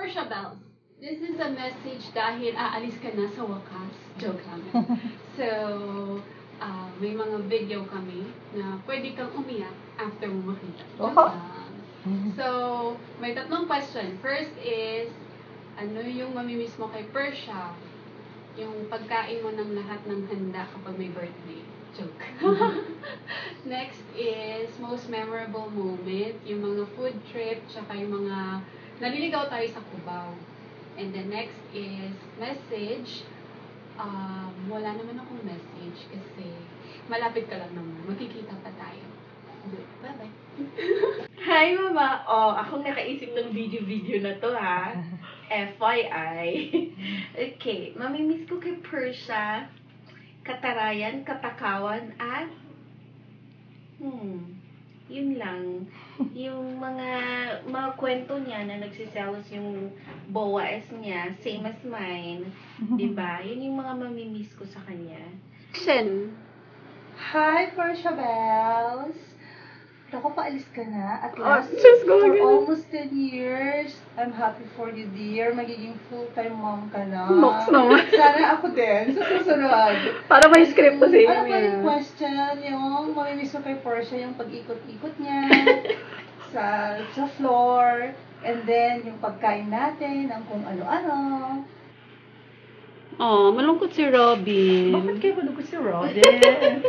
Portia Bells, this is a message dahil aalis ka na sa wakas. Joke lang. So, may mga video kami na pwede kang umiyak after mo makita. Joke lang. So, may tatlong question. First is, ano yung mamimiss mo kay Portia? Yung pagkain mo ng lahat ng handa kapag may birthday. Joke. Next is, most memorable moment, yung mga food trip, tsaka yung mga naliligaw tayo sa Cubao. And the next is, message. Wala naman akong message kasi malapit ka lang naman. Magkikita pa tayo. Bye-bye. Hi, Mama! Akong nakaisip ng video na to, ha? FYI. Okay, mamimiss ko kay Portia, katarayan, katakawan, at yun lang. Yung mga kwento niya na nagsiselos yung BOAS niya, same as mine. Diba? Yun yung mga mamimiss ko sa kanya. Action! Hi, Portia Bells! Naku, paalis ka na. At last, Diyos ko, for ganun. almost 10 years, I'm happy for you, dear. Magiging full-time mom ka na. Nox naman. Sana ako din, sa susunod. Para may script pa sa inyo. Ano pa yung question? Yung mamimiss ko kay Portia, yung pag-ikot-ikot niya sa floor, and then yung pagkain natin, ang kung ano-ano. Malungkot si Robin. Bakit kayo malungkot si Robin?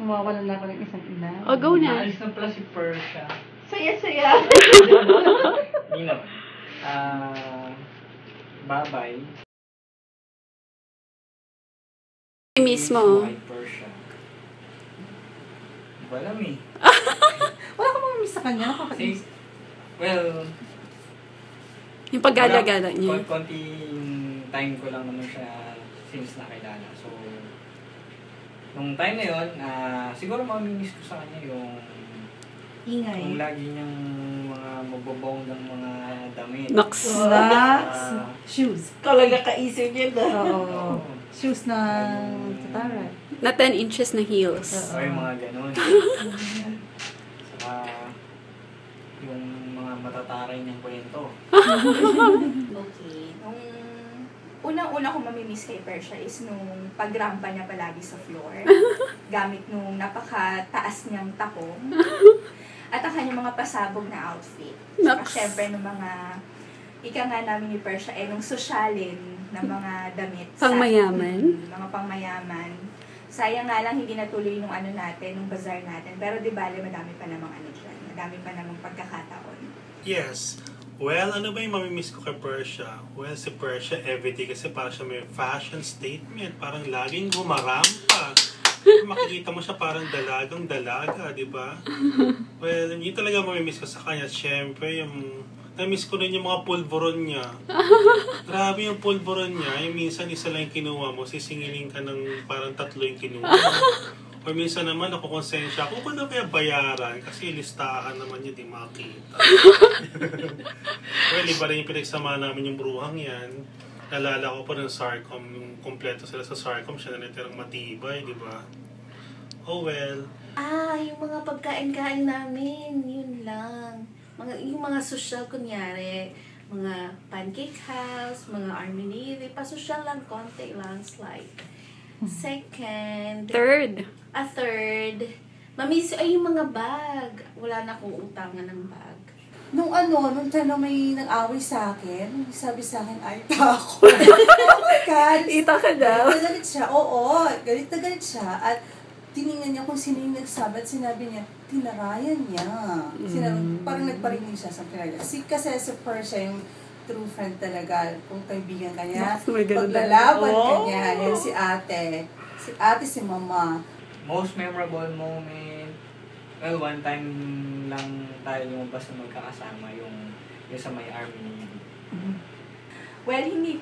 Mawawalan na ako ng isang ina. Go na. Naalis na pala si Portia. Saya-saya! Hindi naman. Bye-bye. Miss mo. Kay Portia. Hindi ko alam eh. Wala ka mamamiss sa kanya? Kasi, well, Yung paggala-gala niya. konting time ko lang naman siya since nakilala. So, nung time na yun, siguro mamimiss ko sa kanya yung Ingay. lagi niyang mga mababong ng mga damit. Nox. Shoes. Talaga kaisip niya na. Oo. Shoes na tatara. Na 10 inches na heels. O yung mga ganun. Saka, yung mga matataray niyang kwento. Okay. Nung unang-una kong mamimiss kay Portia is nung pagrampa niya palagi sa floor. Gamit nung napakataas niyang takong. At ang kanyang mga pasabog na outfit. Saka Naks. syempre nung mga ika nga namin ni Portia nung sosyalin na mga damit. Pangmayaman? Mga pangmayaman. Sayang nga lang hindi natuloy nung ano natin, nung bazaar natin. Pero di bale, madami pa namang ano dyan. Madami pa namang pagkakataon. Yes. Well, ano ba yung mamimiss ko kay Portia? Well, si Portia everyday kasi parang siya may fashion statement. Parang laging gumarampa. Makikita mo siya parang dalagang dalaga, di ba? Well, yun talaga mamimiss ko sa kanya. Siyempre, yung na-miss ko rin yung mga pulveron niya. Grabe yung pulveron niya. Yung minsan isa lang yung kinuha mo, sisingilin ka ng parang 3 yung kinuha mo. O minsan naman ako konsensya, kung ano kaya bayaran, kasi listahan naman yun, di makita. Well, iba rin yung pinagsama namin yung bruhang yan. Nalala ko pa ng Sarcom, yung kompleto sila sa Sarcom, siya na natirang matibay, di ba? Oh well. Yung mga pagkain-kain namin, yun lang. Yung mga social, kunyari, mga pancake house, mga army navy, pa-social lang, konti lang, like. Second. Third. Third. Mamiss, yung mga bag. Wala na akong utangan ng bag. Nung time na may nag-away sa akin, sabi sa akin, ay, ako. Ita ka daw. Galit siya, oo. Galit na galit siya. At tiningnan niya kung sino yung nagsabi at sinabi niya, tinarayan niya. Parang nagparinig siya sa pinag. Kasi sa Portia yung true friend talaga. Kung kaibigan ka niya, paglalaban ka niya. Yan si ate. Si ate, si mama. Most memorable moment, well, one time lang tayo lumabas na magkakasama yung sa may army. Well, hindi,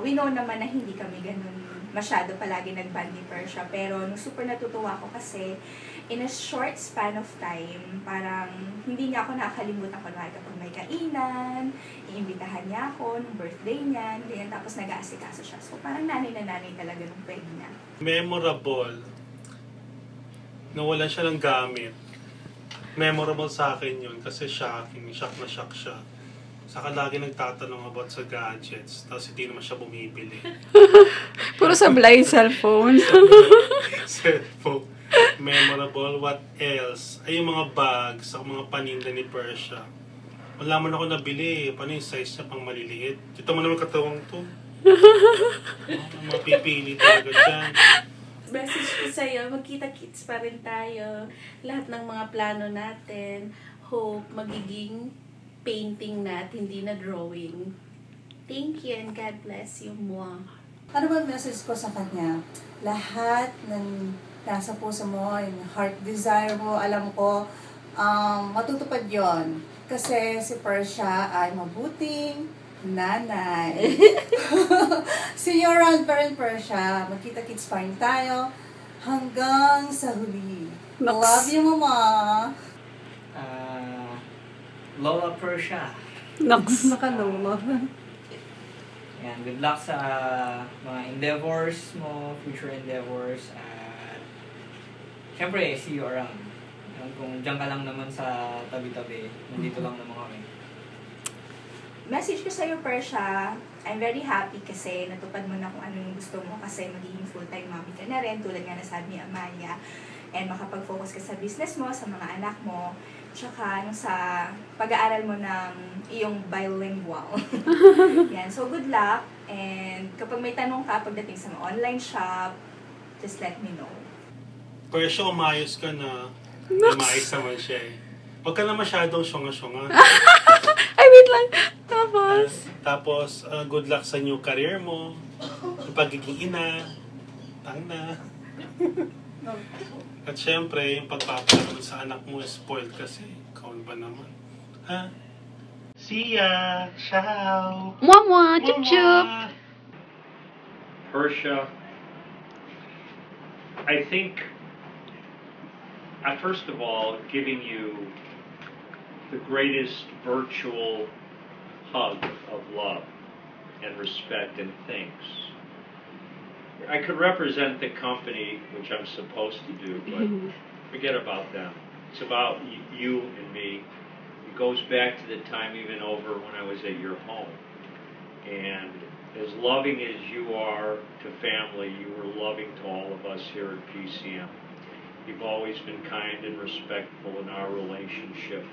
we know naman na hindi kami ganun masyado palagi nag-band ni Portia. Pero nung super natutuwa ko kasi in a short span of time, parang hindi niya ako nakakalimutan ko na kapag may kainan, iimbitahan niya ako nung birthday niya, ganyan, tapos nag-aasikaso siya. So parang nanay na nanay talaga nung peg niya. Memorable. Nawalan siya ng gamit. memorable sa akin yun kasi shocking. Shock na shock siya. Saka lagi nagtatanong about sa gadgets. Tapos hindi naman siya bumibili. Puro sablay cellphone. Cellphone. Memorable. What else? Ay, yung mga bags, sa mga paninda ni Persia. Wala man ako nabili. Paano yung size niya pang maliliit? Ito mo naman katawang to. Mapipili talaga dyan. Message ko sa'yo, magkita-kits pa rin tayo. Lahat ng mga plano natin, hope, magiging painting na at hindi na drawing. Thank you and God bless you, Mua. Ano ba message ko sa kanya? Lahat ng nasa puso mo, yung heart desire mo, alam ko, matutupad yon. Kasi si Persia ay mabuting nanay. See you around pa rin, Persia. Magkita-kits pa rin tayo hanggang sa huli. Naks. Love you, Mama. Lola Persia. Nox. Nakalola. Yan, good luck sa mga endeavors mo, future endeavors. At syempre, see you around. Kung dyan ka lang naman sa tabi-tabi, nandito lang naman kami. Message ko sa'yo, Persia, I'm very happy kasi natupad mo na kung ano yung gusto mo kasi magiging full-time mommy ka na rin, tulad nga nasabi ni Amalia. And makapag-focus ka sa business mo, sa mga anak mo, tsaka sa pag-aaral mo ng iyong bilingual. Yan. So, good luck. And kapag may tanong ka pagdating sa mga online shop, just let me know. Persia, umayos ka na. Umayos naman siya eh. Huwag ka na masyadong syonga-syonga. Ay, wait lang. Tapos, good luck sa new career mo. Yung pagiging ina. Tangna. At syempre, yung pagpapalaro sa anak mo, spoiled kasi. Kaon ba naman? Ha? See ya! Ciao! Mwah, chup chup. Persia, I think, first of all, giving you the greatest virtual hug of love and respect and thanks. I could represent the company, which I'm supposed to do, but forget about them. It's about you and me. It goes back to the time even over when I was at your home. And as loving as you are to family, you were loving to all of us here at PCM. You've always been kind and respectful in our relationship.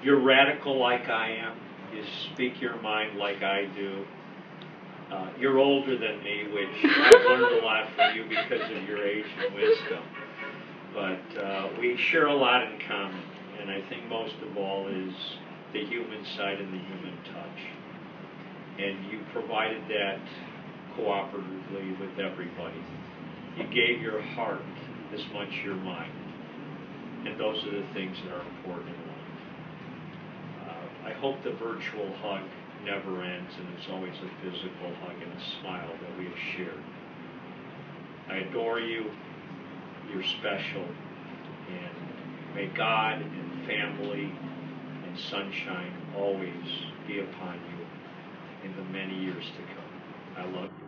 You're radical like I am. You speak your mind like I do. You're older than me, which I've learned a lot from you because of your age and wisdom. But we share a lot in common, and I think most of all is the human side and the human touch. And you provided that cooperatively with everybody. You gave your heart as much your mind. And those are the things that are important in life. I hope the virtual hug never ends and there's always a physical hug and a smile that we have shared. I adore you. You're special. And may God and family and sunshine always be upon you in the many years to come. I love you.